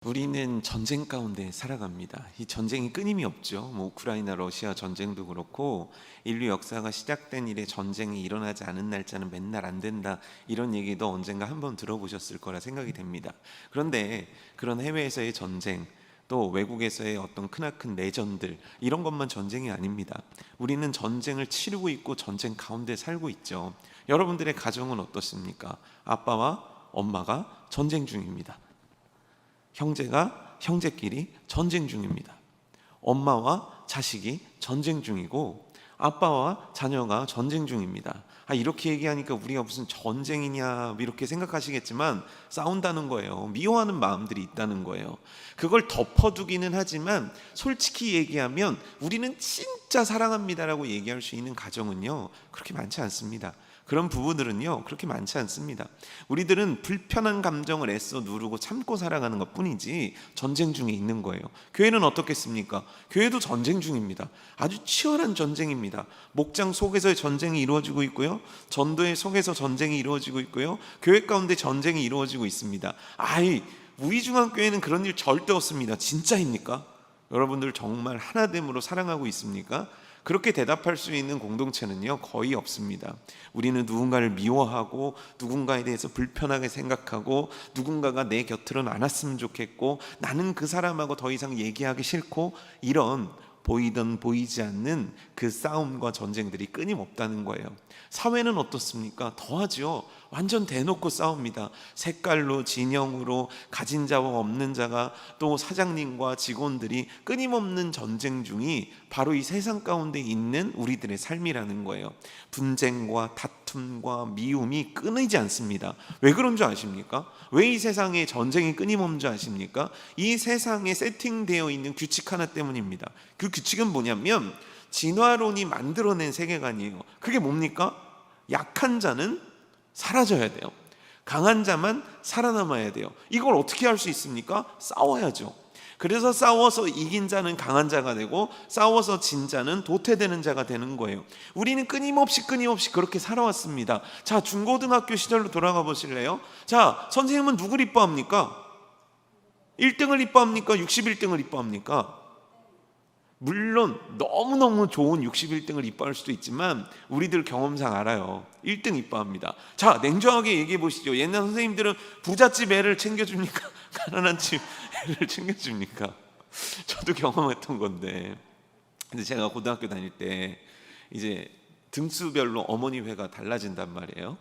우리는 전쟁 가운데 살아갑니다. 이 전쟁이 끊임이 없죠. 우크라이나 러시아 전쟁도 그렇고 인류 역사가 시작된 이래 전쟁이 일어나지 않은 날짜는 맨날 안 된다, 이런 얘기도 언젠가 한번 들어보셨을 거라 생각이 됩니다. 그런데 그런 해외에서의 전쟁, 또 외국에서의 어떤 크나큰 내전들, 이런 것만 전쟁이 아닙니다. 우리는 전쟁을 치르고 있고 전쟁 가운데 살고 있죠. 여러분들의 가정은 어떻습니까? 아빠와 엄마가 전쟁 중입니다. 형제끼리 전쟁 중입니다. 엄마와 자식이 전쟁 중이고 아빠와 자녀가 전쟁 중입니다. 이렇게 얘기하니까 우리가 무슨 전쟁이냐 이렇게 생각하시겠지만 싸운다는 거예요. 미워하는 마음들이 있다는 거예요. 그걸 덮어두기는 하지만 솔직히 얘기하면 우리는 진짜 사랑합니다라고 얘기할 수 있는 가정은요, 그렇게 많지 않습니다. 그런 부부들은요, 그렇게 많지 않습니다. 우리들은 불편한 감정을 애써 누르고 참고 살아가는 것 뿐이지 전쟁 중에 있는 거예요. 교회는 어떻겠습니까? 교회도 전쟁 중입니다. 아주 치열한 전쟁입니다. 목장 속에서의 전쟁이 이루어지고 있고요, 전도회 속에서 전쟁이 이루어지고 있고요, 교회 가운데 전쟁이 이루어지고 있습니다. 우리중앙교회는 그런 일 절대 없습니다. 진짜입니까? 여러분들 정말 하나됨으로 사랑하고 있습니까? 그렇게 대답할 수 있는 공동체는요, 거의 없습니다. 우리는 누군가를 미워하고 누군가에 대해서 불편하게 생각하고 누군가가 내 곁으로는 안 왔으면 좋겠고 나는 그 사람하고 더 이상 얘기하기 싫고, 이런 보이든 보이지 않는 그 싸움과 전쟁들이 끊임없다는 거예요. 사회는 어떻습니까? 더하죠. 완전 대놓고 싸웁니다. 색깔로, 진영으로, 가진 자와 없는 자가, 또 사장님과 직원들이 끊임없는 전쟁 중이 바로 이 세상 가운데 있는 우리들의 삶이라는 거예요. 분쟁과 다툼과 미움이 끊이지 않습니다. 왜 그런 줄 아십니까? 왜 이 세상에 전쟁이 끊임없는 줄 아십니까? 이 세상에 세팅되어 있는 규칙 하나 때문입니다. 그 규칙은 뭐냐면 진화론이 만들어낸 세계관이에요. 그게 뭡니까? 약한 자는 사라져야 돼요. 강한 자만 살아남아야 돼요. 이걸 어떻게 할 수 있습니까? 싸워야죠. 그래서 싸워서 이긴 자는 강한 자가 되고 싸워서 진 자는 도태되는 자가 되는 거예요. 우리는 끊임없이 그렇게 살아왔습니다. 자, 중고등학교 시절로 돌아가 보실래요? 자, 선생님은 누구를 이뻐합니까? 1등을 이뻐합니까? 61등을 이뻐합니까? 물론 너무너무 좋은 61등을 이뻐할 수도 있지만 우리들 경험상 알아요. 1등 이뻐합니다. 자, 냉정하게 얘기해 보시죠. 옛날 선생님들은 부잣집 애를 챙겨줍니까? 가난한 집 애를 챙겨줍니까? 저도 경험했던 건데, 근데 제가 고등학교 다닐 때 이제 등수별로 어머니 회가 달라진단 말이에요.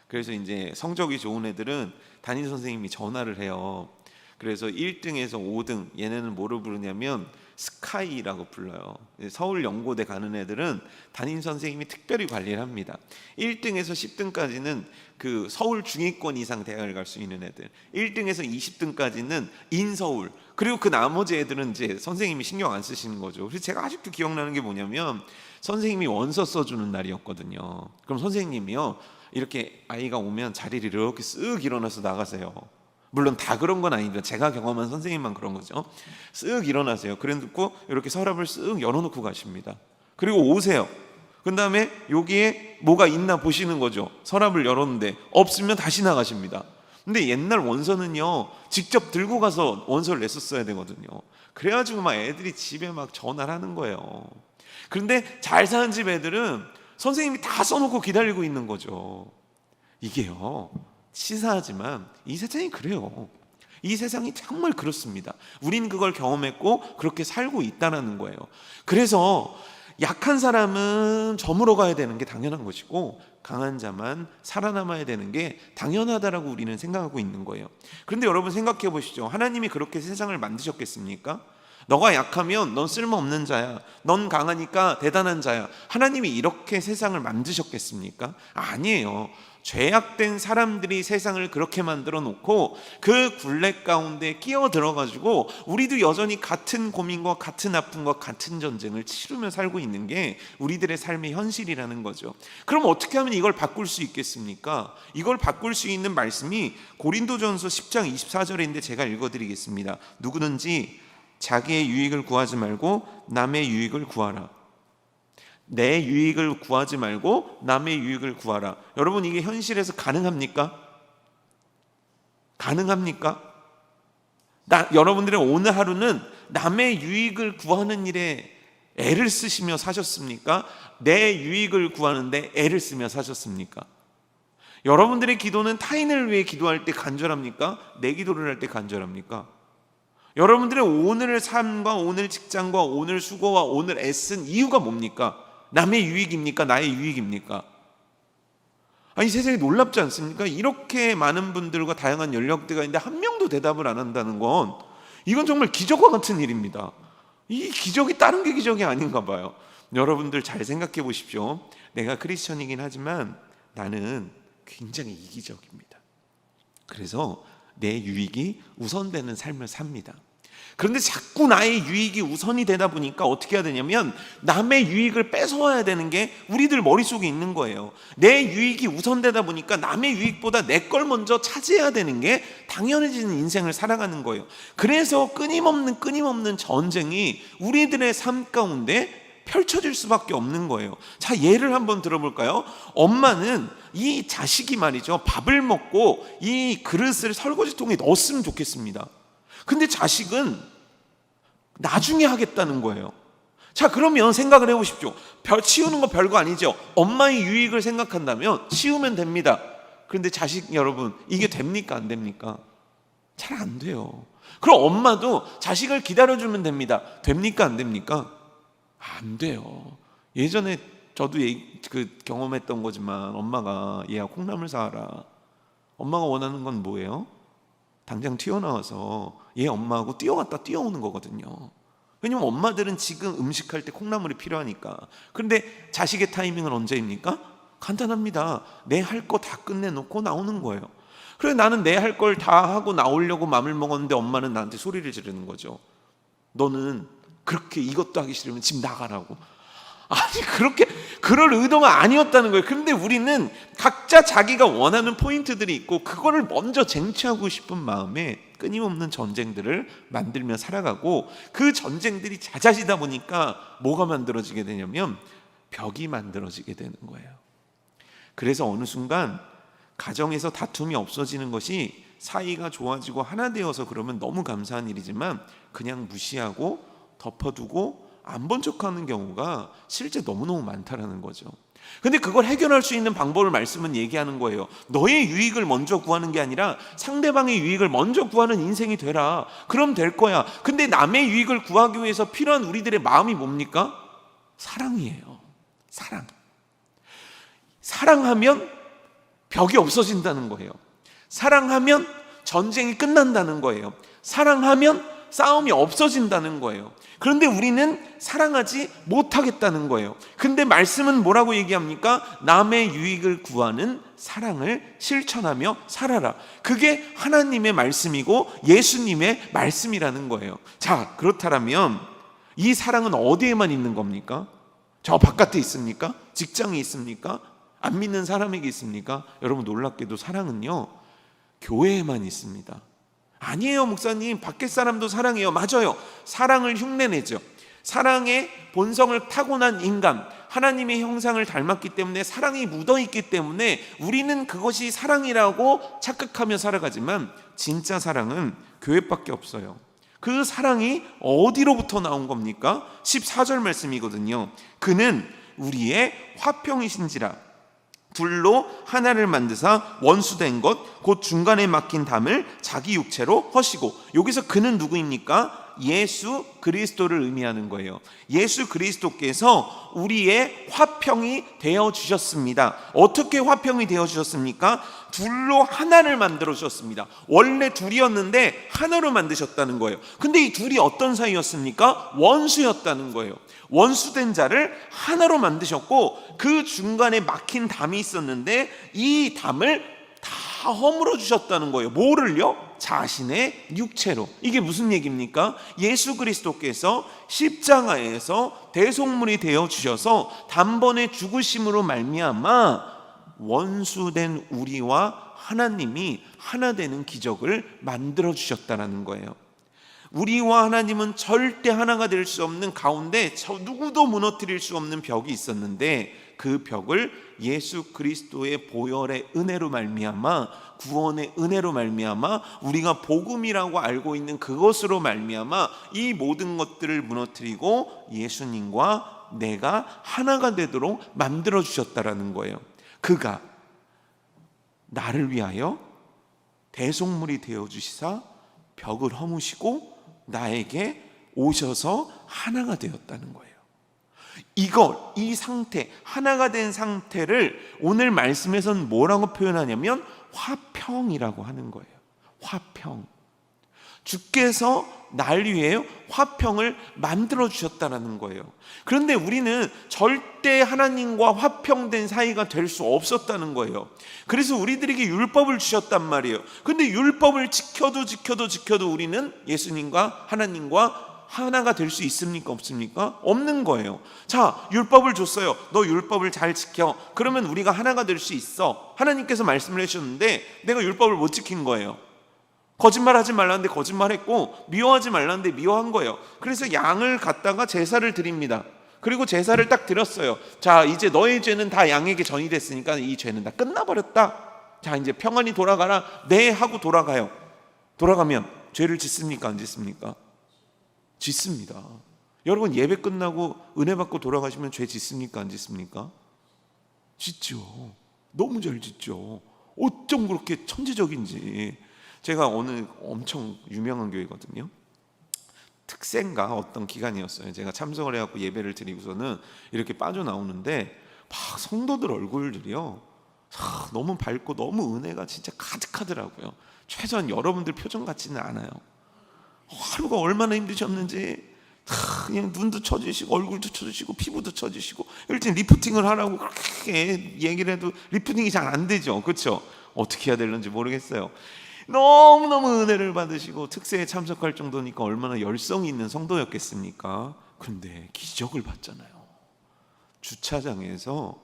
그래서 이제 성적이 좋은 애들은 담임 선생님이 전화를 해요. 그래서 1등에서 5등, 얘네는 뭐를 부르냐면 스카이라고 불러요. 서울 연고대 가는 애들은 담임 선생님이 특별히 관리를 합니다. 1등에서 10등까지는 그 서울 중위권 이상 대학을 갈 수 있는 애들, 1등에서 20등까지는 인서울, 그리고 그 나머지 애들은 이제 선생님이 신경 안 쓰시는 거죠. 그래서 제가 아직도 기억나는 게 뭐냐면 선생님이 원서 써주는 날이었거든요. 그럼 선생님이요, 이렇게 아이가 오면 자리를 이렇게 쓱 일어나서 나가세요. 물론 다 그런 건 아닙니다. 제가 경험한 선생님만 그런 거죠. 쓱 일어나세요. 그래놓고 이렇게 서랍을 쓱 열어놓고 가십니다. 그리고 오세요. 그 다음에 여기에 뭐가 있나 보시는 거죠. 서랍을 열었는데 없으면 다시 나가십니다. 근데 옛날 원서는요, 직접 들고 가서 원서를 냈었어야 되거든요. 그래가지고 막 애들이 집에 막 전화를 하는 거예요. 그런데 잘 사는 집 애들은 선생님이 다 써놓고 기다리고 있는 거죠. 이게요, 치사하지만 이 세상이 그래요. 이 세상이 정말 그렇습니다. 우린 그걸 경험했고 그렇게 살고 있다는 거예요. 그래서 약한 사람은 저물어 가야 되는 게 당연한 것이고 강한 자만 살아남아야 되는 게 당연하다라고 우리는 생각하고 있는 거예요. 그런데 여러분 생각해 보시죠. 하나님이 그렇게 세상을 만드셨겠습니까? 너가 약하면 넌 쓸모없는 자야, 넌 강하니까 대단한 자야, 하나님이 이렇게 세상을 만드셨겠습니까? 아니에요. 죄악된 사람들이 세상을 그렇게 만들어 놓고 그 굴레 가운데 끼어 들어가지고 우리도 여전히 같은 고민과 같은 아픔과 같은 전쟁을 치르며 살고 있는 게 우리들의 삶의 현실이라는 거죠. 그럼 어떻게 하면 이걸 바꿀 수 있겠습니까? 이걸 바꿀 수 있는 말씀이 고린도전서 10장 24절인데 제가 읽어드리겠습니다. 누구든지 자기의 유익을 구하지 말고 남의 유익을 구하라. 내 유익을 구하지 말고 남의 유익을 구하라. 여러분, 이게 현실에서 가능합니까? 가능합니까? 여러분들의 오늘 하루는 남의 유익을 구하는 일에 애를 쓰시며 사셨습니까? 내 유익을 구하는데 애를 쓰며 사셨습니까? 여러분들의 기도는 타인을 위해 기도할 때 간절합니까? 내 기도를 할 때 간절합니까? 여러분들의 오늘의 삶과 오늘 직장과 오늘 수고와 오늘 애쓴 이유가 뭡니까? 남의 유익입니까? 나의 유익입니까? 아니, 세상이 놀랍지 않습니까? 이렇게 많은 분들과 다양한 연령대가 있는데 한 명도 대답을 안 한다는 건 이건 정말 기적과 같은 일입니다. 이 기적이 다른 게 기적이 아닌가 봐요. 여러분들 잘 생각해 보십시오. 내가 크리스천이긴 하지만 나는 굉장히 이기적입니다. 그래서 내 유익이 우선되는 삶을 삽니다. 그런데 자꾸 나의 유익이 우선이 되다 보니까 어떻게 해야 되냐면 남의 유익을 뺏어와야 되는 게 우리들 머릿속에 있는 거예요. 내 유익이 우선되다 보니까 남의 유익보다 내 걸 먼저 차지해야 되는 게 당연해지는 인생을 살아가는 거예요. 그래서 끊임없는 전쟁이 우리들의 삶 가운데 펼쳐질 수밖에 없는 거예요. 자, 예를 한번 들어볼까요? 엄마는 이 자식이 말이죠, 밥을 먹고 이 그릇을 설거지통에 넣었으면 좋겠습니다. 근데 자식은 나중에 하겠다는 거예요. 자, 그러면 생각을 해보십시오. 치우는 거 별거 아니죠. 엄마의 유익을 생각한다면 치우면 됩니다. 그런데 자식 여러분, 이게 됩니까? 안 됩니까? 잘 안 돼요. 그럼 엄마도 자식을 기다려주면 됩니다. 됩니까? 안 됩니까? 안 돼요. 예전에 저도 경험했던 거지만 엄마가 얘야 콩나물 사와라. 엄마가 원하는 건 뭐예요? 당장 튀어나와서 얘 엄마하고 뛰어갔다 뛰어오는 거거든요. 왜냐면 엄마들은 지금 음식할 때 콩나물이 필요하니까. 그런데 자식의 타이밍은 언제입니까? 간단합니다. 내 할 거 다 끝내놓고 나오는 거예요. 그래서 나는 내 할 걸 다 하고 나오려고 마음을 먹었는데 엄마는 나한테 소리를 지르는 거죠. 너는 그렇게 이것도 하기 싫으면 집 나가라고. 아니, 그럴 의도가 아니었다는 거예요. 그런데 우리는 각자 자기가 원하는 포인트들이 있고 그거를 먼저 쟁취하고 싶은 마음에 끊임없는 전쟁들을 만들며 살아가고, 그 전쟁들이 잦아지다 보니까 뭐가 만들어지게 되냐면 벽이 만들어지게 되는 거예요. 그래서 어느 순간 가정에서 다툼이 없어지는 것이 사이가 좋아지고 하나 되어서 그러면 너무 감사한 일이지만 그냥 무시하고 덮어두고 안 본 척하는 경우가 실제 너무너무 많다라는 거죠. 근데 그걸 해결할 수 있는 방법을 말씀은 얘기하는 거예요. 너의 유익을 먼저 구하는 게 아니라 상대방의 유익을 먼저 구하는 인생이 되라. 그럼 될 거야. 근데 남의 유익을 구하기 위해서 필요한 우리들의 마음이 뭡니까? 사랑이에요. 사랑하면 벽이 없어진다는 거예요. 사랑하면 전쟁이 끝난다는 거예요. 사랑하면 싸움이 없어진다는 거예요. 그런데 우리는 사랑하지 못하겠다는 거예요. 근데 말씀은 뭐라고 얘기합니까? 남의 유익을 구하는 사랑을 실천하며 살아라. 그게 하나님의 말씀이고 예수님의 말씀이라는 거예요. 자, 그렇다면 이 사랑은 어디에만 있는 겁니까? 저 바깥에 있습니까? 직장에 있습니까? 안 믿는 사람에게 있습니까? 여러분, 놀랍게도 사랑은요, 교회에만 있습니다. 아니에요, 목사님. 밖에 사람도 사랑해요. 맞아요. 사랑을 흉내내죠. 사랑의 본성을 타고난 인간, 하나님의 형상을 닮았기 때문에 사랑이 묻어있기 때문에 우리는 그것이 사랑이라고 착각하며 살아가지만 진짜 사랑은 교회밖에 없어요. 그 사랑이 어디로부터 나온 겁니까? 14절 말씀이거든요. 그는 우리의 화평이신지라 둘로 하나를 만드사 원수된 것 곧 중간에 막힌 담을 자기 육체로 허시고. 여기서 그는 누구입니까? 예수 그리스도를 의미하는 거예요. 예수 그리스도께서 우리의 화평이 되어 주셨습니다. 어떻게 화평이 되어 주셨습니까? 둘로 하나를 만들어 주셨습니다. 원래 둘이었는데 하나로 만드셨다는 거예요. 근데 이 둘이 어떤 사이였습니까? 원수였다는 거예요. 원수된 자를 하나로 만드셨고 그 중간에 막힌 담이 있었는데 이 담을 다 허물어 주셨다는 거예요. 뭐를요? 자신의 육체로. 이게 무슨 얘기입니까? 예수 그리스도께서 십자가에서 대속물이 되어 주셔서 단번에 죽으심으로 말미암아 원수된 우리와 하나님이 하나 되는 기적을 만들어 주셨다는 거예요. 우리와 하나님은 절대 하나가 될 수 없는 가운데 누구도 무너뜨릴 수 없는 벽이 있었는데 그 벽을 예수 그리스도의 보혈의 은혜로 말미암아, 구원의 은혜로 말미암아, 우리가 복음이라고 알고 있는 그것으로 말미암아 이 모든 것들을 무너뜨리고 예수님과 내가 하나가 되도록 만들어 주셨다라는 거예요. 그가 나를 위하여 대속물이 되어 주시사 벽을 허무시고 나에게 오셔서 하나가 되었다는 거예요. 이 상태, 하나가 된 상태를 오늘 말씀에서는 뭐라고 표현하냐면 화평이라고 하는 거예요. 화평. 주께서 날 위해 화평을 만들어 주셨다는 거예요. 그런데 우리는 절대 하나님과 화평된 사이가 될 수 없었다는 거예요. 그래서 우리들에게 율법을 주셨단 말이에요. 근데 율법을 지켜도 우리는 예수님과 하나님과 하나가 될 수 있습니까? 없습니까? 없는 거예요. 자, 율법을 줬어요. 너 율법을 잘 지켜. 그러면 우리가 하나가 될 수 있어. 하나님께서 말씀을 해주셨는데 내가 율법을 못 지킨 거예요. 거짓말하지 말라는데 거짓말했고, 미워하지 말라는데 미워한 거예요. 그래서 양을 갖다가 제사를 드립니다. 그리고 제사를 딱 드렸어요. 자, 이제 너의 죄는 다 양에게 전이 됐으니까 이 죄는 다 끝나버렸다. 자, 이제 평안히 돌아가라. 네 하고 돌아가요. 돌아가면 죄를 짓습니까? 안 짓습니까? 짓습니다. 여러분, 예배 끝나고 은혜 받고 돌아가시면 죄 짓습니까? 안 짓습니까? 짓죠. 너무 잘 짓죠. 어쩜 그렇게 천재적인지. 제가 어느 엄청 유명한 교회거든요. 특세인가 어떤 기간이었어요. 제가 참석을 해갖고 예배를 드리고서는 이렇게 빠져나오는데 막 성도들 얼굴들이요, 너무 밝고 너무 은혜가 진짜 가득하더라고요. 최소한 여러분들 표정 같지는 않아요. 하루가 얼마나 힘드셨는지 그냥 눈도 쳐주시고 얼굴도 쳐주시고 피부도 쳐주시고, 일단 리프팅을 하라고 그렇게 얘기를 해도 리프팅이 잘 안 되죠. 그렇죠? 어떻게 해야 되는지 모르겠어요. 너무너무 은혜를 받으시고 특세에 참석할 정도니까 얼마나 열성이 있는 성도였겠습니까? 근데 기적을 봤잖아요. 주차장에서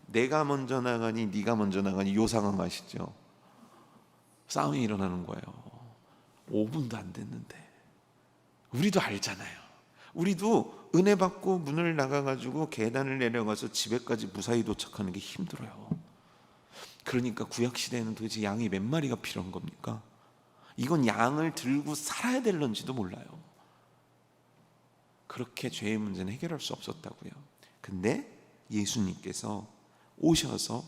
내가 먼저 나가니 네가 먼저 나가니 요 상황 아시죠? 싸움이 일어나는 거예요. 5분도 안 됐는데. 우리도 알잖아요. 우리도 은혜 받고 문을 나가가지고 계단을 내려가서 집에까지 무사히 도착하는 게 힘들어요. 그러니까 구약시대에는 도대체 양이 몇 마리가 필요한 겁니까? 이건 양을 들고 살아야 될런지도 몰라요. 그렇게 죄의 문제는 해결할 수 없었다고요. 근데 예수님께서 오셔서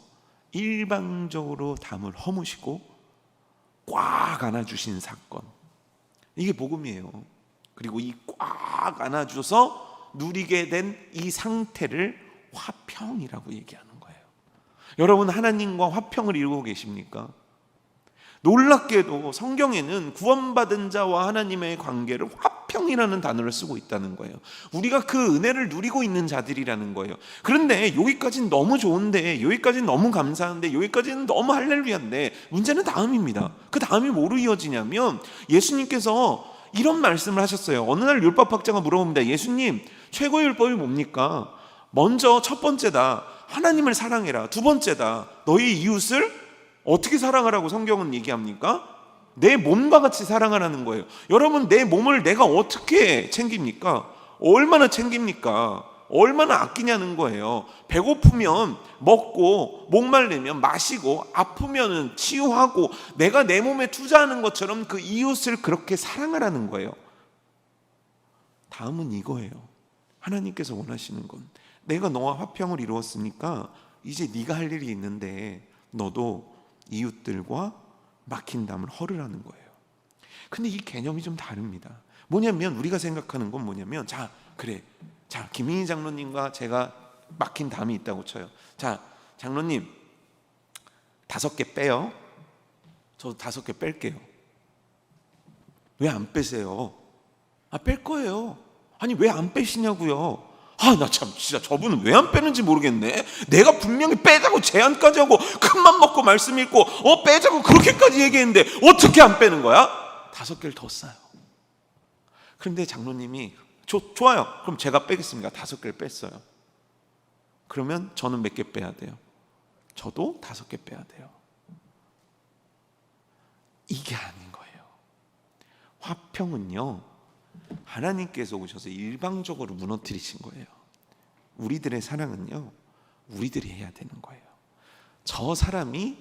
일방적으로 담을 허무시고 꽉 안아주신 사건, 이게 복음이에요. 그리고 이 꽉 안아줘서 누리게 된 이 상태를 화평이라고 얘기하는 거예요. 여러분, 하나님과 화평을 이루고 계십니까? 놀랍게도 성경에는 구원받은 자와 하나님의 관계를 화평이라는 단어를 쓰고 있다는 거예요. 우리가 그 은혜를 누리고 있는 자들이라는 거예요. 그런데 여기까지는 너무 좋은데, 여기까지는 너무 감사한데, 여기까지는 너무 할렐루야인데, 문제는 다음입니다. 그 다음이 뭐로 이어지냐면 예수님께서 이런 말씀을 하셨어요. 어느 날 율법학자가 물어봅니다. 예수님, 최고의 율법이 뭡니까? 먼저 첫 번째다, 하나님을 사랑해라. 두 번째다, 너희 이웃을 어떻게 사랑하라고 성경은 얘기합니까? 내 몸과 같이 사랑하라는 거예요. 여러분, 내 몸을 내가 어떻게 챙깁니까? 얼마나 챙깁니까? 얼마나 아끼냐는 거예요. 배고프면 먹고, 목말리면 마시고, 아프면 치유하고, 내가 내 몸에 투자하는 것처럼 그 이웃을 그렇게 사랑하라는 거예요. 다음은 이거예요. 하나님께서 원하시는 건, 내가 너와 화평을 이루었으니까 이제 네가 할 일이 있는데 너도 이웃들과 막힌 담을 헐으라는 거예요. 근데 이 개념이 좀 다릅니다. 뭐냐면 우리가 생각하는 건 뭐냐면, 자, 그래, 자, 김인희 장로님과 제가 막힌 담이 있다고 쳐요. 자, 장로님 5개 빼요. 저도 5개 뺄게요. 왜 안 빼세요? 뺄 거예요. 아니, 왜 안 빼시냐고요. 나 참 진짜 저분은 왜 안 빼는지 모르겠네. 내가 분명히 빼자고 제안까지 하고 큰맘 먹고 말씀 읽고 빼자고 그렇게까지 얘기했는데 어떻게 안 빼는 거야? 5개를 더 싸요. 그런데 장로님이 좋아요, 그럼 제가 빼겠습니다. 5개를 뺐어요. 그러면 저는 몇 개 빼야 돼요? 저도 5개 빼야 돼요. 이게 아닌 거예요. 화평은요, 하나님께서 오셔서 일방적으로 무너뜨리신 거예요. 우리들의 사랑은요, 우리들이 해야 되는 거예요. 저 사람이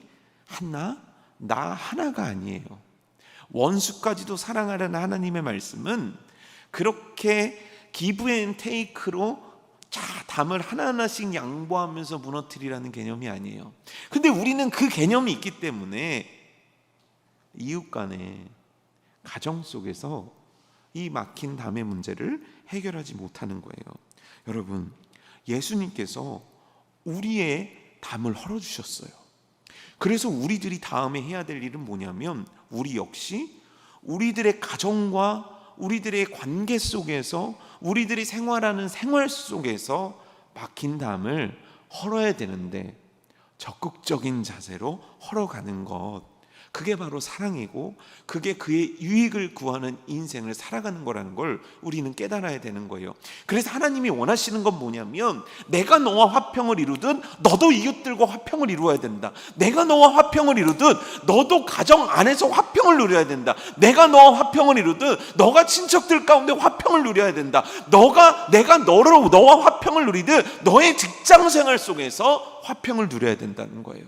하나, 나 하나가 아니에요. 원수까지도 사랑하라는 하나님의 말씀은 그렇게 기브 앤 테이크로 담을 하나하나씩 양보하면서 무너뜨리라는 개념이 아니에요. 근데 우리는 그 개념이 있기 때문에 이웃 간의 가정 속에서 이 막힌 담의 문제를 해결하지 못하는 거예요. 여러분, 예수님께서 우리의 담을 헐어주셨어요. 그래서 우리들이 다음에 해야 될 일은 뭐냐면, 우리 역시 우리들의 가정과 우리들의 관계 속에서, 우리들이 생활하는 생활 속에서 막힌 담을 헐어야 되는데, 적극적인 자세로 헐어가는 것, 그게 바로 사랑이고 그게 그의 유익을 구하는 인생을 살아가는 거라는 걸 우리는 깨달아야 되는 거예요. 그래서 하나님이 원하시는 건 뭐냐면, 내가 너와 화평을 이루듯 너도 이웃들과 화평을 이루어야 된다. 내가 너와 화평을 이루듯 너도 가정 안에서 화평을 누려야 된다. 내가 너와 화평을 이루듯 너가 친척들 가운데 화평을 누려야 된다. 내가 너와 화평을 누리듯 너의 직장 생활 속에서 화평을 누려야 된다는 거예요.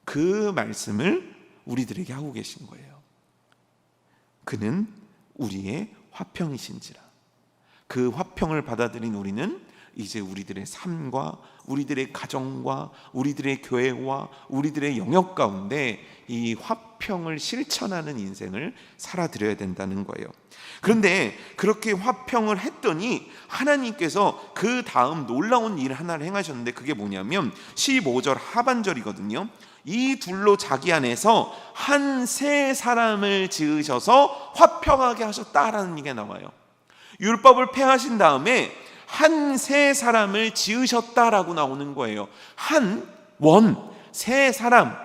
그 말씀을 우리들에게 하고 계신 거예요. 그는 우리의 화평이신지라. 그 화평을 받아들인 우리는 이제 우리들의 삶과 우리들의 가정과 우리들의 교회와 우리들의 영역 가운데 이 화평을 실천하는 인생을 살아드려야 된다는 거예요. 그런데 그렇게 화평을 했더니 하나님께서 그 다음 놀라운 일 하나를 행하셨는데, 그게 뭐냐면 15절 하반절이거든요. 이 둘로 자기 안에서 한 세 사람을 지으셔서 화평하게 하셨다라는 얘기가 나와요. 율법을 폐하신 다음에 한 세 사람을 지으셨다라고 나오는 거예요. 세 사람,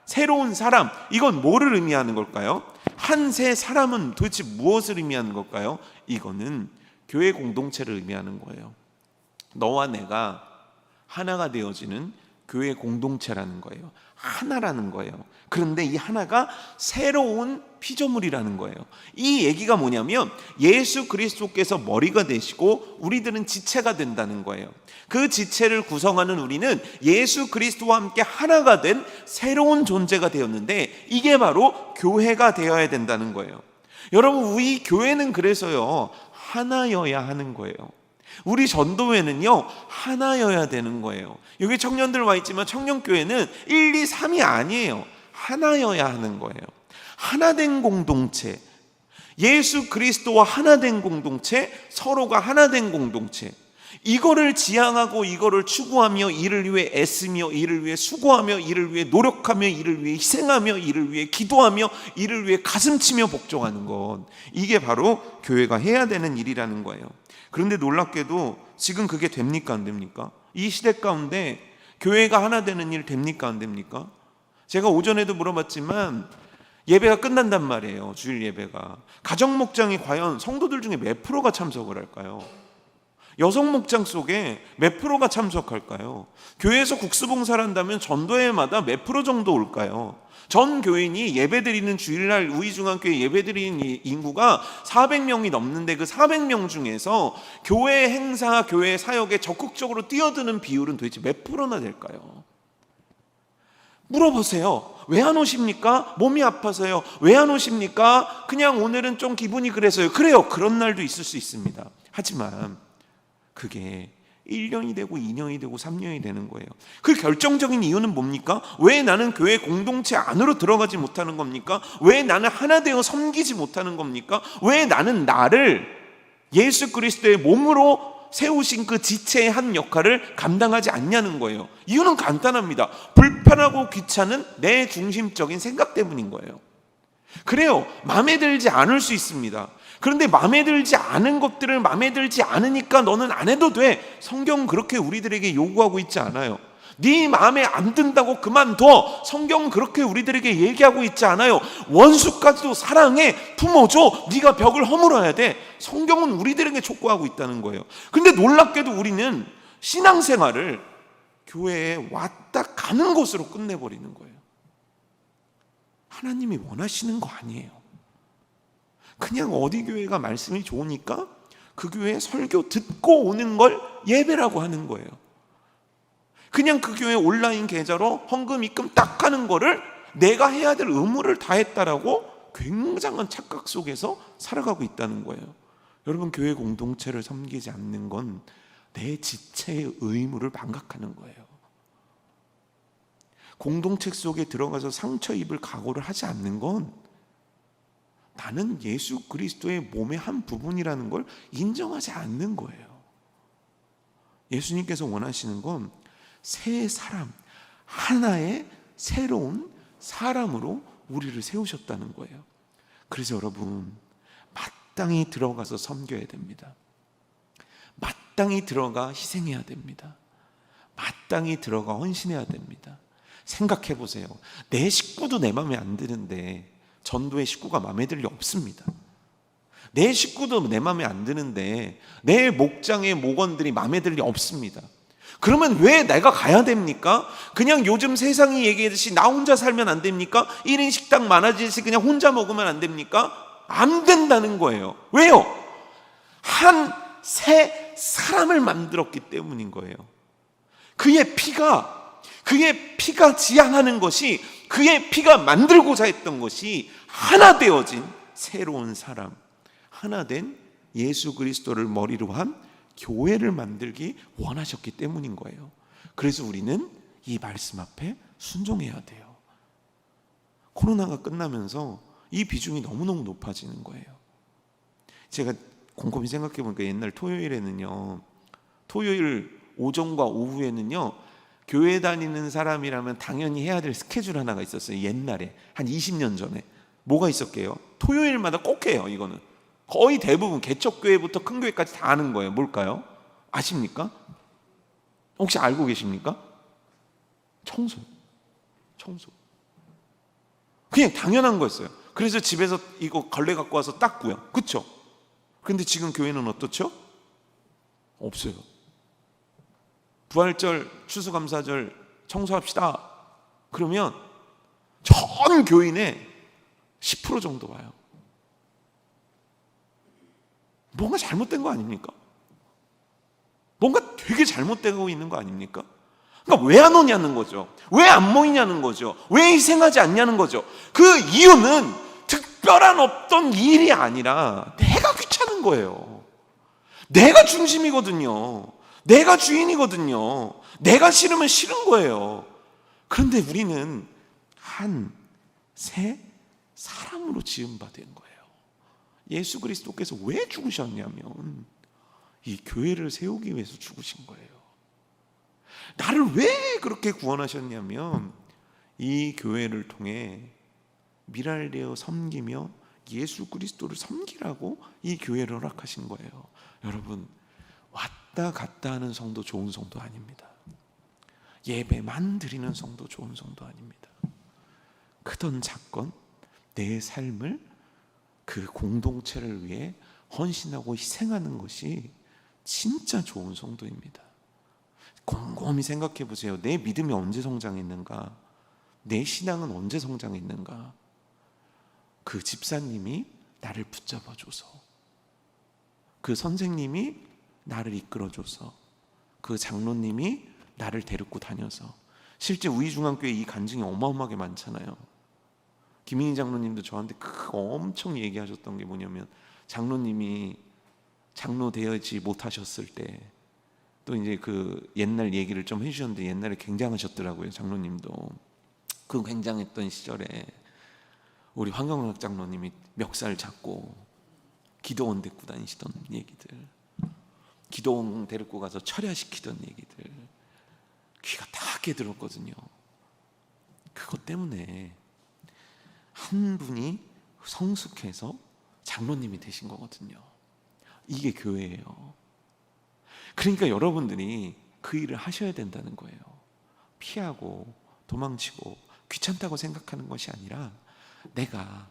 새로운 사람, 이건 뭐를 의미하는 걸까요? 한 세 사람은 도대체 무엇을 의미하는 걸까요? 이거는 교회 공동체를 의미하는 거예요. 너와 내가 하나가 되어지는 교회 공동체라는 거예요. 하나라는 거예요. 그런데 이 하나가 새로운 피조물이라는 거예요. 이 얘기가 뭐냐면, 예수 그리스도께서 머리가 되시고 우리들은 지체가 된다는 거예요. 그 지체를 구성하는 우리는 예수 그리스도와 함께 하나가 된 새로운 존재가 되었는데, 이게 바로 교회가 되어야 된다는 거예요. 여러분, 우리 교회는 그래서요 하나여야 하는 거예요. 우리 전도회는요 하나여야 되는 거예요. 여기 청년들 와 있지만 청년교회는 1, 2, 3이 아니에요. 하나여야 하는 거예요. 하나된 공동체, 예수 그리스도와 하나된 공동체, 서로가 하나된 공동체, 이거를 지향하고 이거를 추구하며 이를 위해 애쓰며 이를 위해 수고하며 이를 위해 노력하며 이를 위해 희생하며 이를 위해 기도하며 이를 위해 가슴치며 복종하는 것, 이게 바로 교회가 해야 되는 일이라는 거예요. 그런데 놀랍게도 지금 그게 됩니까 안 됩니까? 이 시대 가운데 교회가 하나 되는 일 됩니까 안 됩니까? 제가 오전에도 물어봤지만 예배가 끝난단 말이에요. 주일 예배가. 가정 목장이 과연 성도들 중에 몇 프로가 참석을 할까요? 여성 목장 속에 몇 프로가 참석할까요? 교회에서 국수봉사를 한다면 전도회마다 몇 프로 정도 올까요? 전 교인이 예배드리는 주일날 우이중앙교회 예배드리는 인구가 400명이 넘는데, 그 400명 중에서 교회 행사, 교회 사역에 적극적으로 뛰어드는 비율은 도대체 몇 프로나 될까요? 물어보세요. 왜 안 오십니까? 몸이 아파서요. 왜 안 오십니까? 그냥 오늘은 좀 기분이 그래서요. 그래요. 그런 날도 있을 수 있습니다. 하지만 그게 1년이 되고 2년이 되고 3년이 되는 거예요. 그 결정적인 이유는 뭡니까? 왜 나는 교회 공동체 안으로 들어가지 못하는 겁니까? 왜 나는 하나 되어 섬기지 못하는 겁니까? 왜 나는 나를 예수 그리스도의 몸으로 세우신 그 지체의 한 역할을 감당하지 않냐는 거예요. 이유는 간단합니다. 불편하고 귀찮은 내 중심적인 생각 때문인 거예요. 그래요. 마음에 들지 않을 수 있습니다. 그런데 마음에 들지 않은 것들을 마음에 들지 않으니까 너는 안 해도 돼. 성경은 그렇게 우리들에게 요구하고 있지 않아요. 네 마음에 안 든다고 그만둬. 성경은 그렇게 우리들에게 얘기하고 있지 않아요. 원수까지도 사랑해, 품어줘. 네가 벽을 허물어야 돼. 성경은 우리들에게 촉구하고 있다는 거예요. 근데 놀랍게도 우리는 신앙생활을 교회에 왔다 가는 것으로 끝내버리는 거예요. 하나님이 원하시는 거 아니에요. 그냥 어디 교회가 말씀이 좋으니까 그 교회 설교 듣고 오는 걸 예배라고 하는 거예요. 그냥 그 교회 온라인 계좌로 헌금 입금 딱 하는 거를 내가 해야 될 의무를 다했다라고 굉장한 착각 속에서 살아가고 있다는 거예요. 여러분, 교회 공동체를 섬기지 않는 건 내 지체의 의무를 망각하는 거예요. 공동체 속에 들어가서 상처 입을 각오를 하지 않는 건 나는 예수 그리스도의 몸의 한 부분이라는 걸 인정하지 않는 거예요. 예수님께서 원하시는 건 새 사람, 하나의 새로운 사람으로 우리를 세우셨다는 거예요. 그래서 여러분, 마땅히 들어가서 섬겨야 됩니다. 마땅히 들어가 희생해야 됩니다. 마땅히 들어가 헌신해야 됩니다. 생각해 보세요. 내 식구도 내 마음에 안 드는데 전도의 식구가 마음에 들 리 없습니다. 내 식구도 내 마음에 안 드는데 내 목장의 목원들이 마음에 들 리 없습니다. 그러면 왜 내가 가야 됩니까? 그냥 요즘 세상이 얘기하듯이 나 혼자 살면 안 됩니까? 1인 식당 많아지듯이 그냥 혼자 먹으면 안 됩니까? 안 된다는 거예요. 왜요? 한 새 사람을 만들었기 때문인 거예요. 그의 피가 지향하는 것이, 그의 피가 만들고자 했던 것이 하나 되어진 새로운 사람, 하나 된 예수 그리스도를 머리로 한 교회를 만들기 원하셨기 때문인 거예요. 그래서 우리는 이 말씀 앞에 순종해야 돼요. 코로나가 끝나면서 이 비중이 너무너무 높아지는 거예요. 제가 곰곰이 생각해 보니까 옛날 토요일에는요, 토요일 오전과 오후에는요, 교회 다니는 사람이라면 당연히 해야 될 스케줄 하나가 있었어요. 옛날에 한 20년 전에 뭐가 있었게요? 토요일마다 꼭 해요. 이거는 거의 대부분 개척교회부터 큰 교회까지 다 하는 거예요. 뭘까요? 아십니까? 혹시 알고 계십니까? 청소. 그냥 당연한 거였어요. 그래서 집에서 이거 걸레 갖고 와서 닦고요. 그렇죠? 근데 지금 교회는 어떻죠? 없어요. 부활절, 추수감사절 청소합시다. 그러면 전 교인의 10% 정도 와요. 뭔가 잘못된 거 아닙니까? 뭔가 되게 잘못되고 있는 거 아닙니까? 그러니까 왜 안 오냐는 거죠. 왜 안 모이냐는 거죠. 왜 희생하지 않냐는 거죠. 그 이유는 특별한 어떤 일이 아니라 내가 귀찮은 거예요. 내가 중심이거든요. 내가 주인이거든요. 내가 싫으면 싫은 거예요. 그런데 우리는 한 새 사람으로 지음받은 거예요. 예수 그리스도께서 왜 죽으셨냐면 이 교회를 세우기 위해서 죽으신 거예요. 나를 왜 그렇게 구원하셨냐면 이 교회를 통해 미랄되어 섬기며 예수 그리스도를 섬기라고 이 교회를 허락하신 거예요. 여러분, 왔다 갔다 하는 성도 좋은 성도 아닙니다. 예배만 드리는 성도 좋은 성도 아닙니다. 크던 작건 내 삶을 그 공동체를 위해 헌신하고 희생하는 것이 진짜 좋은 성도입니다. 곰곰이 생각해 보세요. 내 믿음이 언제 성장했는가? 내 신앙은 언제 성장했는가? 그 집사님이 나를 붙잡아줘서, 그 선생님이 나를 이끌어줘서, 그 장로님이 나를 데리고 다녀서. 실제 우이중앙교회 이 간증이 어마어마하게 많잖아요. 김인희 장로님도 저한테 엄청 얘기하셨던 게 뭐냐면, 장로님이 장로 되지 못하셨을 때 또 이제 그 옛날 얘기를 좀 해주셨는데, 옛날에 굉장하셨더라고요. 장로님도 그 굉장했던 시절에 우리 황경락 장로님이 멱살 잡고 기도원 데리고 다니시던 얘기들, 기도원 데리고 가서 철야시키던 얘기들 귀가 닿게 들었거든요. 그것 때문에 한 분이 성숙해서 장로님이 되신 거거든요. 이게 교회예요. 그러니까 여러분들이 그 일을 하셔야 된다는 거예요. 피하고 도망치고 귀찮다고 생각하는 것이 아니라, 내가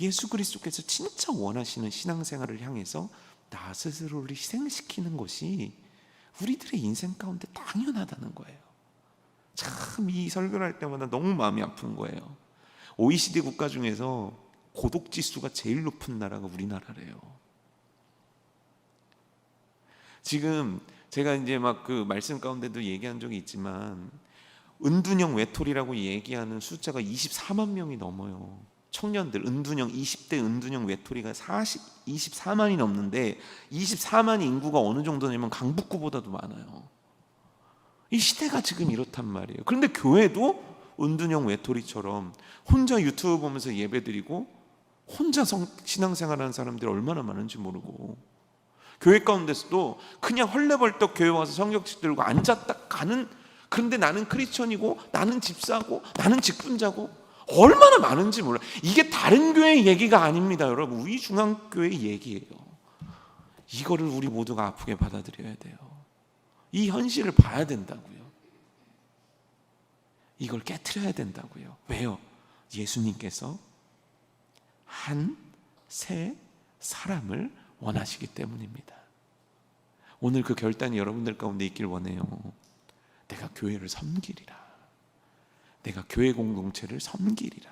예수 그리스도께서 진짜 원하시는 신앙생활을 향해서 나 스스로를 희생시키는 것이 우리들의 인생 가운데 당연하다는 거예요. 참 이 설교를 할 때마다 너무 마음이 아픈 거예요. OECD 국가 중에서 고독지수가 제일 높은 나라가 우리나라래요. 지금 제가 이제 막 그 말씀 가운데도 얘기한 적이 있지만 은둔형 외톨이라고 얘기하는 숫자가 24만 명이 넘어요. 청년들, 은둔형 20대 은둔형 외톨이가 24만이 넘는데 24만 인구가 어느 정도냐면 강북구보다도 많아요. 이 시대가 지금 이렇단 말이에요. 그런데 교회도 은둔형 외톨이처럼 혼자 유튜브 보면서 예배드리고 혼자 신앙생활하는 사람들이 얼마나 많은지 모르고, 교회 가운데서도 그냥 헐레벌떡 교회 와서 성경책 들고 앉았다 가는, 그런데 나는 크리스천이고 나는 집사고 나는 직분자고 얼마나 많은지 몰라. 이게 다른 교회의 얘기가 아닙니다, 여러분. 우리 중앙교회의 얘기예요. 이거를 우리 모두가 아프게 받아들여야 돼요. 이 현실을 봐야 된다고요. 이걸 깨트려야 된다고요. 왜요? 예수님께서 한 새 사람을 원하시기 때문입니다. 오늘 그 결단이 여러분들 가운데 있길 원해요. 내가 교회를 섬기리라. 내가 교회 공동체를 섬기리라.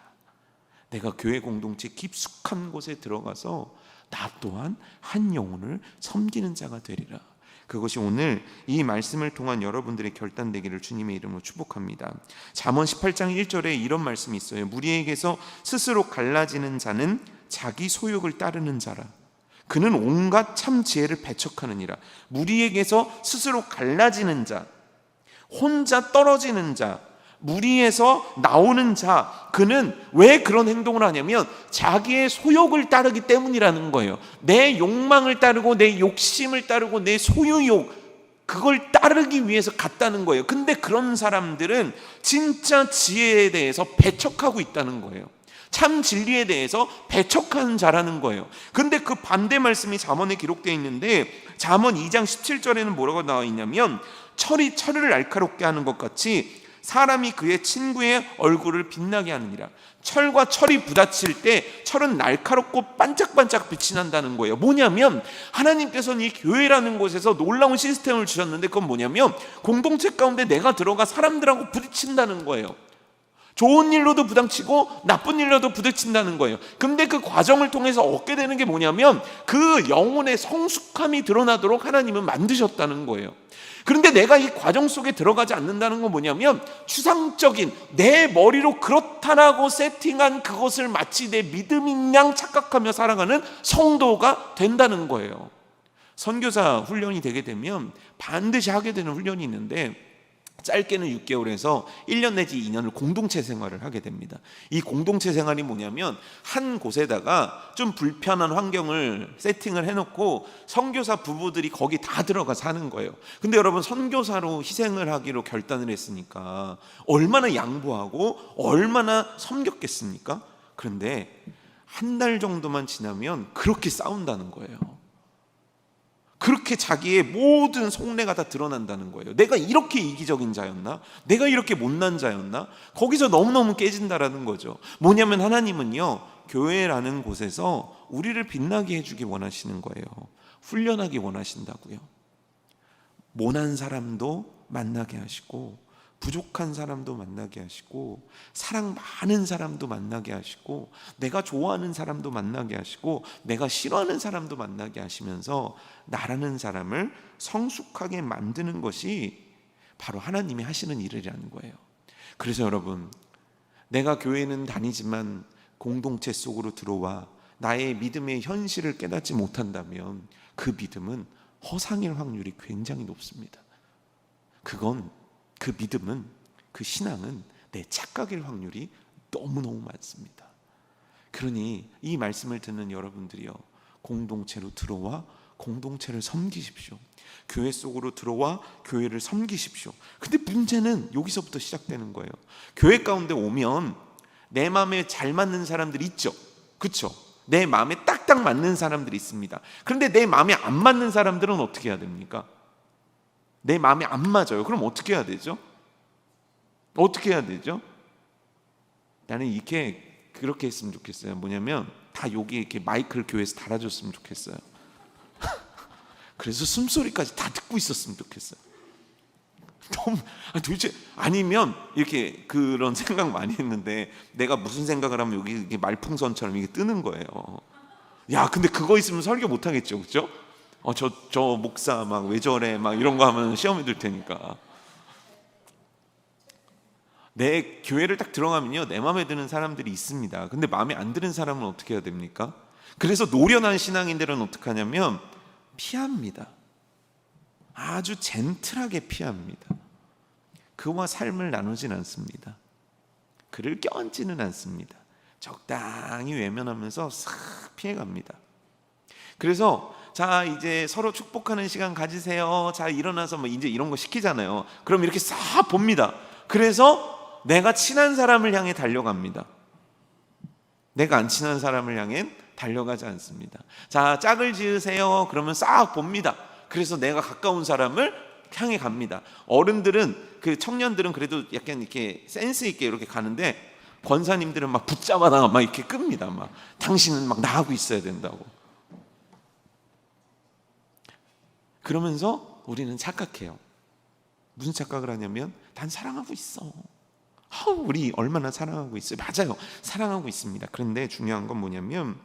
내가 교회 공동체 깊숙한 곳에 들어가서 나 또한 한 영혼을 섬기는 자가 되리라. 그것이 오늘 이 말씀을 통한 여러분들의 결단 되기를 주님의 이름으로 축복합니다. 잠언 18장 1절에 이런 말씀이 있어요. 무리에게서 스스로 갈라지는 자는 자기 소욕을 따르는 자라. 그는 온갖 참 지혜를 배척하느니라. 무리에게서 스스로 갈라지는 자, 혼자 떨어지는 자, 무리에서 나오는 자, 그는 왜 그런 행동을 하냐면 자기의 소욕을 따르기 때문이라는 거예요. 내 욕망을 따르고 내 욕심을 따르고 내 소유욕, 그걸 따르기 위해서 갔다는 거예요. 근데 그런 사람들은 진짜 지혜에 대해서 배척하고 있다는 거예요. 참 진리에 대해서 배척하는 자라는 거예요. 근데 그 반대 말씀이 잠언에 기록되어 있는데, 잠언 2장 17절에는 뭐라고 나와 있냐면, 철이 철을 날카롭게 하는 것 같이 사람이 그의 친구의 얼굴을 빛나게 하느니라. 철과 철이 부딪힐 때 철은 날카롭고 반짝반짝 빛이 난다는 거예요. 뭐냐면 하나님께서는 이 교회라는 곳에서 놀라운 시스템을 주셨는데, 그건 뭐냐면 공동체 가운데 내가 들어가 사람들하고 부딪힌다는 거예요. 좋은 일로도 부딪히고 나쁜 일로도 부딪힌다는 거예요. 근데 그 과정을 통해서 얻게 되는 게 뭐냐면 그 영혼의 성숙함이 드러나도록 하나님은 만드셨다는 거예요. 그런데 내가 이 과정 속에 들어가지 않는다는 건 뭐냐면 추상적인 내 머리로 그렇다라고 세팅한 그것을 마치 내 믿음인 양 착각하며 살아가는 성도가 된다는 거예요. 선교사 훈련이 되게 되면 반드시 하게 되는 훈련이 있는데, 짧게는 6개월에서 1년 내지 2년을 공동체 생활을 하게 됩니다. 이 공동체 생활이 뭐냐면 한 곳에다가 좀 불편한 환경을 세팅을 해놓고 선교사 부부들이 거기 다 들어가 사는 거예요. 근데 여러분, 선교사로 희생을 하기로 결단을 했으니까 얼마나 양보하고 얼마나 섬겼겠습니까? 그런데 한 달 정도만 지나면 그렇게 싸운다는 거예요. 그렇게 자기의 모든 속내가 다 드러난다는 거예요. 내가 이렇게 이기적인 자였나? 내가 이렇게 못난 자였나? 거기서 너무너무 깨진다라는 거죠. 뭐냐면 하나님은요, 교회라는 곳에서 우리를 빛나게 해주기 원하시는 거예요. 훈련하기 원하신다고요. 모난 사람도 만나게 하시고, 부족한 사람도 만나게 하시고, 사랑 많은 사람도 만나게 하시고, 내가 좋아하는 사람도 만나게 하시고, 내가 싫어하는 사람도 만나게 하시면서 나라는 사람을 성숙하게 만드는 것이 바로 하나님이 하시는 일이라는 거예요. 그래서 여러분, 내가 교회는 다니지만 공동체 속으로 들어와 나의 믿음의 현실을 깨닫지 못한다면 그 믿음은 허상일 확률이 굉장히 높습니다. 그 믿음은, 그 신앙은 내 착각일 확률이 너무너무 많습니다. 그러니 이 말씀을 듣는 여러분들이요, 공동체로 들어와 공동체를 섬기십시오. 교회 속으로 들어와 교회를 섬기십시오. 근데 문제는 여기서부터 시작되는 거예요. 교회 가운데 오면 내 마음에 잘 맞는 사람들이 있죠. 그렇죠? 내 마음에 딱딱 맞는 사람들이 있습니다. 그런데 내 마음에 안 맞는 사람들은 어떻게 해야 됩니까? 내 마음에 안 맞아요. 그럼 어떻게 해야 되죠? 어떻게 해야 되죠? 나는 이렇게 그렇게 했으면 좋겠어요. 뭐냐면 다 여기 이렇게 마이크를 교회에서 달아줬으면 좋겠어요. 그래서 숨소리까지 다 듣고 있었으면 좋겠어요. 너무 도대체, 아니면 이렇게 그런 생각 많이 했는데 내가 무슨 생각을 하면 여기 말풍선처럼 이게 뜨는 거예요. 야, 근데 그거 있으면 설교 못 하겠죠, 그렇죠? 저 목사 막 왜 저래 막 이런 거 하면 시험에 들 테니까. 내 교회를 딱 들어가면요, 내 마음에 드는 사람들이 있습니다. 근데 마음에 안 드는 사람은 어떻게 해야 됩니까? 그래서 노련한 신앙인들은 어떻게 하냐면 피합니다. 아주 젠틀하게 피합니다. 그와 삶을 나누진 않습니다. 그를 껴안지는 않습니다. 적당히 외면하면서 싹 피해갑니다. 그래서 자, 이제 서로 축복하는 시간 가지세요. 자, 일어나서 뭐 이제 이런 거 시키잖아요. 그럼 이렇게 싹 봅니다. 그래서 내가 친한 사람을 향해 달려갑니다. 내가 안 친한 사람을 향해 달려가지 않습니다. 자, 짝을 지으세요. 그러면 싹 봅니다. 그래서 내가 가까운 사람을 향해 갑니다. 어른들은, 그 청년들은 그래도 약간 이렇게 센스 있게 이렇게 가는데, 권사님들은 막 붙잡아다가 막 이렇게 끕니다. 막 당신은 막 나하고 있어야 된다고. 그러면서 우리는 착각해요. 무슨 착각을 하냐면 난 사랑하고 있어. 우리 얼마나 사랑하고 있어요. 맞아요, 사랑하고 있습니다. 그런데 중요한 건 뭐냐면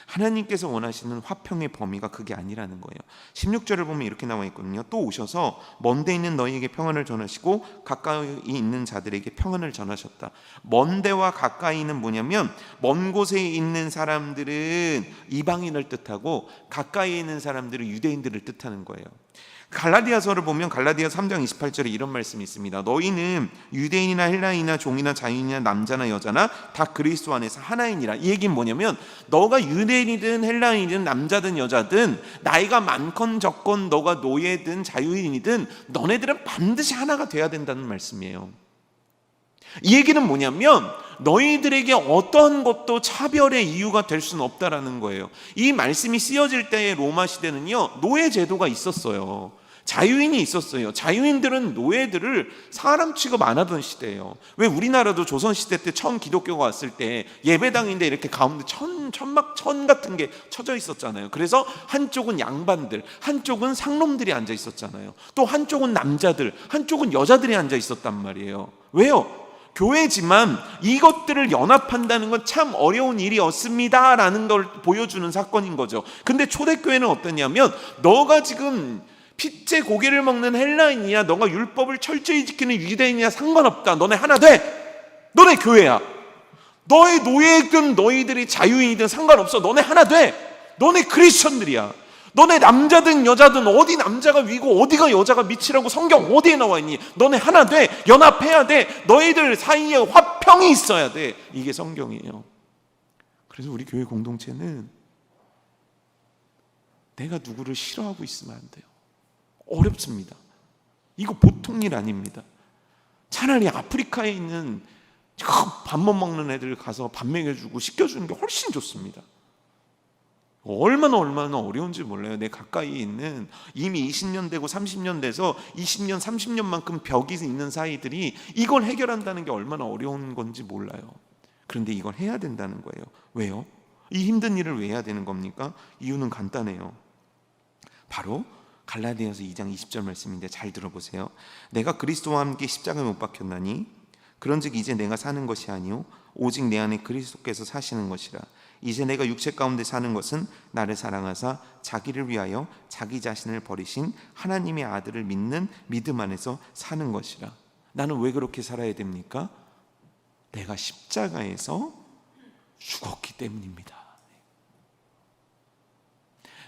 하나님께서 원하시는 화평의 범위가 그게 아니라는 거예요. 16절을 보면 이렇게 나와 있거든요. 또 오셔서 먼데 있는 너희에게 평안을 전하시고 가까이 있는 자들에게 평안을 전하셨다. 먼데와 가까이는 뭐냐면 먼 곳에 있는 사람들은 이방인을 뜻하고 가까이 있는 사람들은 유대인들을 뜻하는 거예요. 갈라디아서를 보면 갈라디아 3장 28절에 이런 말씀이 있습니다. 너희는 유대인이나 헬라인이나 종이나 자유인이나 남자나 여자나 다 그리스도 안에서 하나이니라. 이 얘기는 뭐냐면 너가 유대인이든 헬라인이든 남자든 여자든 나이가 많건 적건 너가 노예든 자유인이든 너네들은 반드시 하나가 돼야 된다는 말씀이에요. 이 얘기는 뭐냐면 너희들에게 어떤 것도 차별의 이유가 될 수는 없다라는 거예요. 이 말씀이 쓰여질 때의 로마 시대는요, 노예 제도가 있었어요. 자유인이 있었어요. 자유인들은 노예들을 사람 취급 안 하던 시대예요. 왜 우리나라도 조선시대 때 처음 기독교가 왔을 때 예배당인데 이렇게 가운데 천 같은 게 쳐져 있었잖아요. 그래서 한쪽은 양반들, 한쪽은 상놈들이 앉아 있었잖아요. 또 한쪽은 남자들, 한쪽은 여자들이 앉아 있었단 말이에요. 왜요? 교회지만 이것들을 연합한다는 건 참 어려운 일이었습니다 라는 걸 보여주는 사건인 거죠. 근데 초대교회는 어떠냐면 너가 지금 핏째 고기를 먹는 헬라인이야, 너가 율법을 철저히 지키는 유대인이야, 상관없다. 너네 하나 돼. 너네 교회야. 너의 노예든 너희들이 자유인이든 상관없어. 너네 하나 돼. 너네 크리스천들이야. 너네 남자든 여자든 어디 남자가 위고 어디가 여자가 밑이라고 성경 어디에 나와 있니? 너네 하나 돼. 연합해야 돼. 너희들 사이에 화평이 있어야 돼. 이게 성경이에요. 그래서 우리 교회 공동체는 내가 누구를 싫어하고 있으면 안 돼요. 어렵습니다. 이거 보통 일 아닙니다. 차라리 아프리카에 있는 밥 못 먹는 애들 가서 밥 먹여주고 씻겨주는 게 훨씬 좋습니다. 얼마나 어려운지 몰라요. 내 가까이 있는 이미 20년 되고 30년 돼서 20년 30년만큼 벽이 있는 사이들이 이걸 해결한다는 게 얼마나 어려운 건지 몰라요. 그런데 이걸 해야 된다는 거예요. 왜요? 이 힘든 일을 왜 해야 되는 겁니까? 이유는 간단해요. 바로 갈라디아서 2장 20절 말씀인데 잘 들어보세요. 내가 그리스도와 함께 십자가에 못 박혔나니 그런즉 이제 내가 사는 것이 아니요 오직 내 안에 그리스도께서 사시는 것이라. 이제 내가 육체 가운데 사는 것은 나를 사랑하사 자기를 위하여 자기 자신을 버리신 하나님의 아들을 믿는 믿음 안에서 사는 것이라. 나는 왜 그렇게 살아야 됩니까? 내가 십자가에서 죽었기 때문입니다.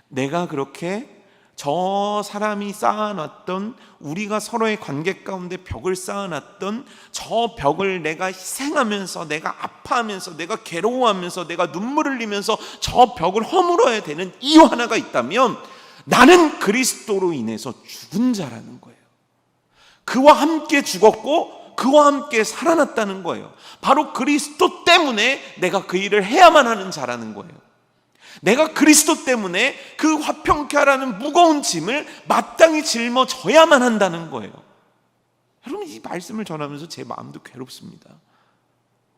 내가 그렇게 저 사람이 쌓아놨던, 우리가 서로의 관계 가운데 벽을 쌓아놨던 저 벽을 내가 희생하면서, 내가 아파하면서, 내가 괴로워하면서, 내가 눈물을 흘리면서 저 벽을 허물어야 되는 이유 하나가 있다면 나는 그리스도로 인해서 죽은 자라는 거예요. 그와 함께 죽었고 그와 함께 살아났다는 거예요. 바로 그리스도 때문에 내가 그 일을 해야만 하는 자라는 거예요. 내가 그리스도 때문에 그 화평케 하라는 무거운 짐을 마땅히 짊어져야만 한다는 거예요. 여러분, 이 말씀을 전하면서 제 마음도 괴롭습니다.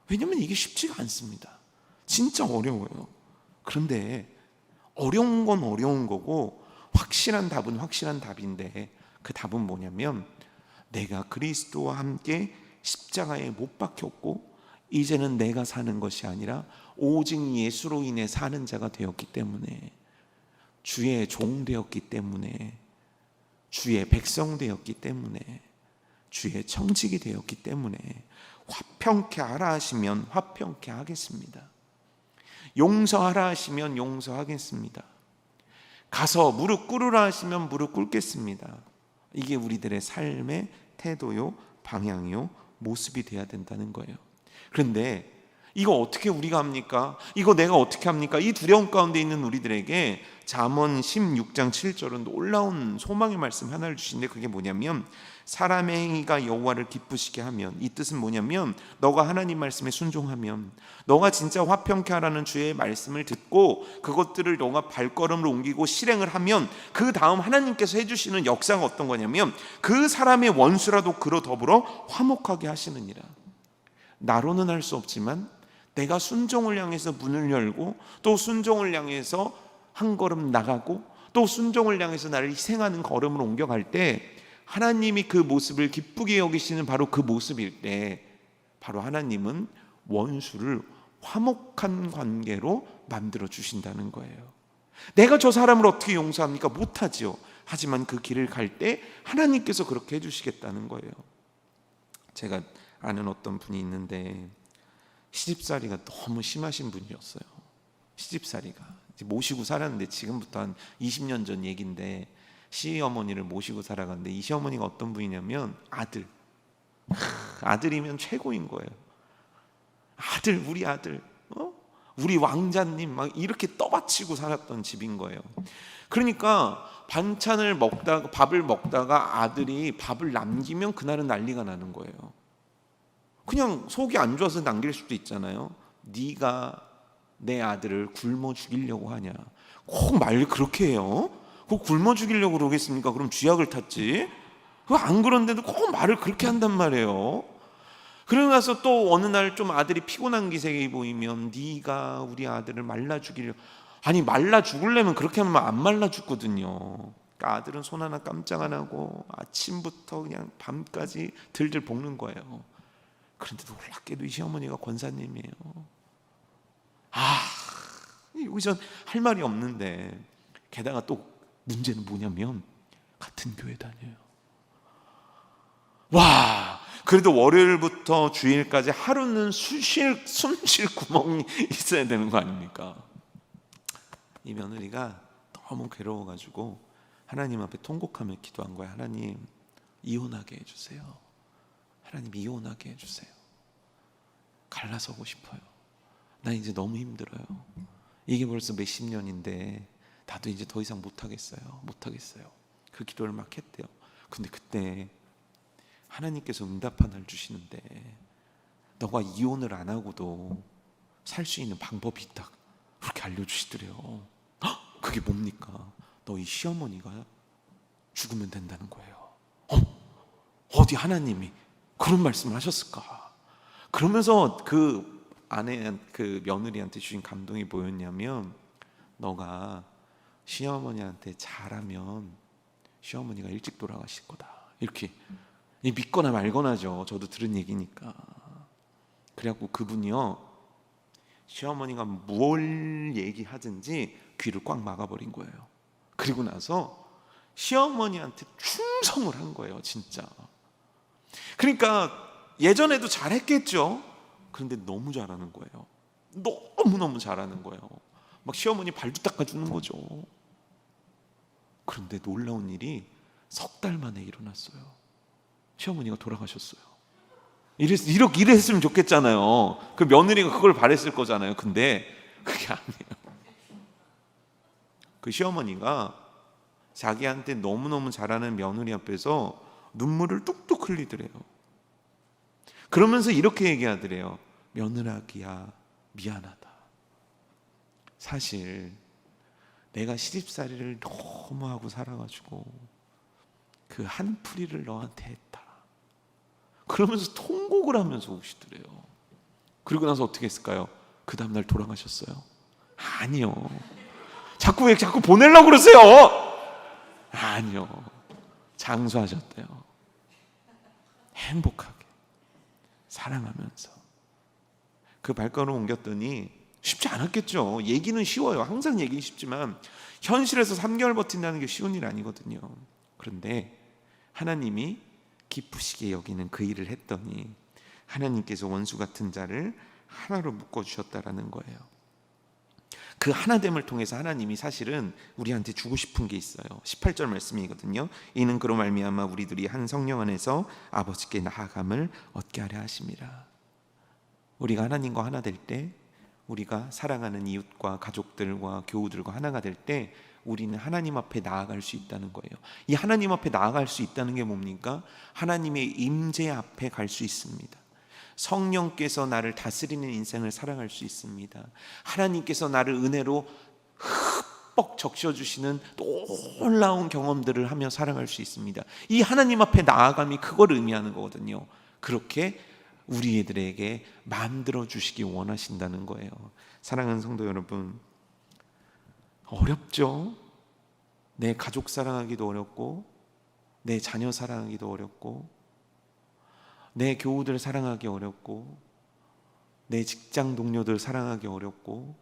왜냐하면 이게 쉽지가 않습니다. 진짜 어려워요. 그런데 어려운 건 어려운 거고 확실한 답은 확실한 답인데, 그 답은 뭐냐면 내가 그리스도와 함께 십자가에 못 박혔고 이제는 내가 사는 것이 아니라 오직 예수로 인해 사는 자가 되었기 때문에 주의 종 되었기 때문에, 주의 백성 되었기 때문에, 주의 청직이 되었기 때문에 화평케 하라 하시면 화평케 하겠습니다. 용서하라 하시면 용서하겠습니다. 가서 무릎 꿇으라 하시면 무릎 꿇겠습니다. 이게 우리들의 삶의 태도요, 방향이요, 모습이 돼야 된다는 거예요. 그런데 이거 어떻게 우리가 합니까? 이거 내가 어떻게 합니까? 이 두려움 가운데 있는 우리들에게 잠언 16장 7절은 놀라운 소망의 말씀 하나를 주시는데, 그게 뭐냐면 사람의 행위가 여호와를 기쁘시게 하면, 이 뜻은 뭐냐면 너가 하나님 말씀에 순종하면, 너가 진짜 화평케 하라는 주의 말씀을 듣고 그것들을 너가 발걸음을 옮기고 실행을 하면, 그 다음 하나님께서 해주시는 역사가 어떤 거냐면 그 사람의 원수라도 그로 더불어 화목하게 하시느니라. 나로는 할 수 없지만 내가 순종을 향해서 문을 열고, 또 순종을 향해서 한 걸음 나가고, 또 순종을 향해서 나를 희생하는 걸음을 옮겨갈 때 하나님이 그 모습을 기쁘게 여기시는 바로 그 모습일 때, 바로 하나님은 원수를 화목한 관계로 만들어 주신다는 거예요. 내가 저 사람을 어떻게 용서합니까? 못하지요. 하지만 그 길을 갈 때 하나님께서 그렇게 해주시겠다는 거예요. 제가 아는 어떤 분이 있는데 시집살이가 너무 심하신 분이었어요. 시집살이가 이제 모시고 살았는데, 지금부터 한 20년 전 얘기인데 시어머니를 모시고 살아갔는데, 이 시어머니가 어떤 분이냐면 아들이면 최고인 거예요. 아들, 우리 아들, 우리 왕자님, 막 이렇게 떠받치고 살았던 집인 거예요. 그러니까 반찬을 먹다가, 밥을 먹다가 아들이 밥을 남기면 그날은 난리가 나는 거예요. 그냥 속이 안 좋아서 남길 수도 있잖아요. 네가 내 아들을 굶어 죽이려고 하냐. 꼭 말 그렇게 해요. 꼭 굶어 죽이려고 그러겠습니까? 그럼 쥐약을 탔지. 안 그런데도 꼭 말을 그렇게 한단 말이에요. 그러고 나서 또 어느 날 좀 아들이 피곤한 기색이 보이면 네가 우리 아들을 말라 죽이려고. 아니, 말라 죽으려면 그렇게 하면 안 말라 죽거든요. 그러니까 아들은 손 하나 깜짝 안 하고 아침부터 그냥 밤까지 들들 볶는 거예요. 그런데 놀랍게도 이 시어머니가 권사님이에요. 여기선 할 말이 없는데, 게다가 또 문제는 뭐냐면 같은 교회 다녀요. 와, 그래도 월요일부터 주일까지 하루는 숨 쉴 구멍이 있어야 되는 거 아닙니까? 이 며느리가 너무 괴로워가지고 하나님 앞에 통곡하며 기도한 거야. 하나님, 이혼하게 해주세요. 하나님, 이혼하게 해주세요. 갈라서고 싶어요. 나 이제 너무 힘들어요. 이게 벌써 몇십 년인데 나도 이제 더 이상 못하겠어요. 그 기도를 막 했대요. 근데 그때 하나님께서 응답 하나를 주시는데, 너가 이혼을 안 하고도 살 수 있는 방법이 있다, 그렇게 알려주시더래요. 그게 뭡니까? 너희 시어머니가 죽으면 된다는 거예요. 어디 하나님이 그런 말씀을 하셨을까? 그러면서 그 아내, 그 며느리한테 주신 감동이 뭐였냐면, 너가 시어머니한테 잘하면 시어머니가 일찍 돌아가실 거다, 이렇게. 믿거나 말거나죠. 저도 들은 얘기니까. 그래갖고 그분이요, 시어머니가 뭘 얘기하든지 귀를 꽉 막아버린 거예요. 그리고 나서 시어머니한테 충성을 한 거예요, 진짜. 그러니까 예전에도 잘했겠죠. 그런데 너무 잘하는 거예요. 너무너무 잘하는 거예요. 막 시어머니 발도 닦아주는 거죠. 그런데 놀라운 일이 석 달 만에 일어났어요. 시어머니가 돌아가셨어요. 이렇게 했으면 좋겠잖아요. 그 며느리가 그걸 바랬을 거잖아요. 근데 그게 아니에요. 그 시어머니가 자기한테 너무너무 잘하는 며느리 앞에서 눈물을 뚝뚝 흘리더래요. 그러면서 이렇게 얘기하더래요. 며느라기야, 미안하다. 사실 내가 시집살이를 너무 하고 살아가지고 그 한풀이를 너한테 했다. 그러면서 통곡을 하면서 오시더래요. 그리고 나서 어떻게 했을까요? 그 다음날 돌아가셨어요? 아니요. 왜 자꾸 보내려고 그러세요? 아니요. 장수하셨대요. 행복하게 사랑하면서. 그 발걸음 옮겼더니 쉽지 않았겠죠. 얘기는 쉬워요. 항상 얘기는 쉽지만 현실에서 3개월 버틴다는 게 쉬운 일 아니거든요. 그런데 하나님이 기쁘시게 여기는 그 일을 했더니 하나님께서 원수 같은 자를 하나로 묶어주셨다라는 거예요. 그 하나됨을 통해서 하나님이 사실은 우리한테 주고 싶은 게 있어요. 18절 말씀이거든요. 이는 그로 말미암아 우리들이 한 성령 안에서 아버지께 나아감을 얻게 하려 하심이라. 우리가 하나님과 하나 될 때, 우리가 사랑하는 이웃과 가족들과 교우들과 하나가 될 때 우리는 하나님 앞에 나아갈 수 있다는 거예요. 이 하나님 앞에 나아갈 수 있다는 게 뭡니까? 하나님의 임재 앞에 갈 수 있습니다. 성령께서 나를 다스리는 인생을 살아갈 수 있습니다. 하나님께서 나를 은혜로 흠뻑 적셔주시는 놀라운 경험들을 하며 살아갈 수 있습니다. 이 하나님 앞에 나아감이 그걸 의미하는 거거든요. 그렇게 우리들에게 만들어 주시기 원하신다는 거예요. 사랑하는 성도 여러분, 어렵죠? 내 가족 사랑하기도 어렵고, 내 자녀 사랑하기도 어렵고, 내 교우들 사랑하기 어렵고, 내 직장 동료들 사랑하기 어렵고,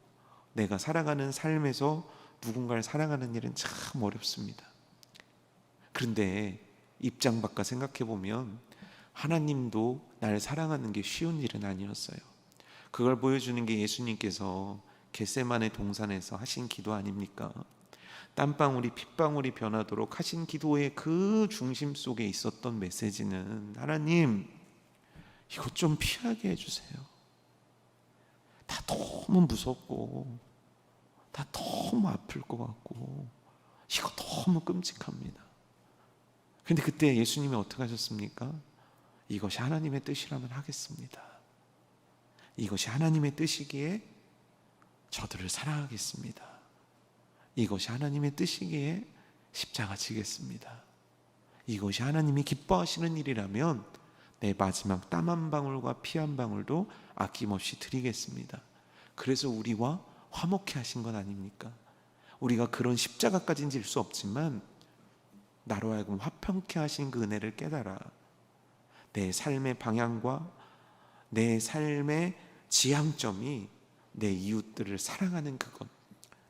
내가 살아가는 삶에서 누군가를 사랑하는 일은 참 어렵습니다. 그런데 입장 바꿔 생각해 보면 하나님도 날 사랑하는 게 쉬운 일은 아니었어요. 그걸 보여주는 게 예수님께서 겟세마네 동산에서 하신 기도 아닙니까? 땀방울이 핏방울이 변하도록 하신 기도의 그 중심 속에 있었던 메시지는, 하나님, 이거 좀 피하게 해주세요. 다 너무 무섭고, 다 너무 아플 것 같고, 이거 너무 끔찍합니다. 그런데 그때 예수님이 어떻게 하셨습니까? 이것이 하나님의 뜻이라면 하겠습니다. 이것이 하나님의 뜻이기에 저들을 사랑하겠습니다. 이것이 하나님의 뜻이기에 십자가 지겠습니다. 이것이 하나님이 기뻐하시는 일이라면 내 마지막 땀 한 방울과 피 한 방울도 아낌없이 드리겠습니다. 그래서 우리와 화목해 하신 건 아닙니까? 우리가 그런 십자가까지는 질 수 없지만 나로 하여금 화평케 하신 그 은혜를 깨달아 내 삶의 방향과 내 삶의 지향점이 내 이웃들을 사랑하는 그것,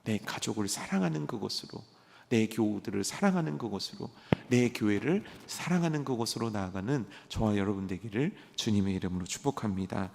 내 가족을 사랑하는 그것으로, 내 교우들을 사랑하는 그것으로, 내 교회를 사랑하는 그것으로 나아가는 저와 여러분 되기를 주님의 이름으로 축복합니다.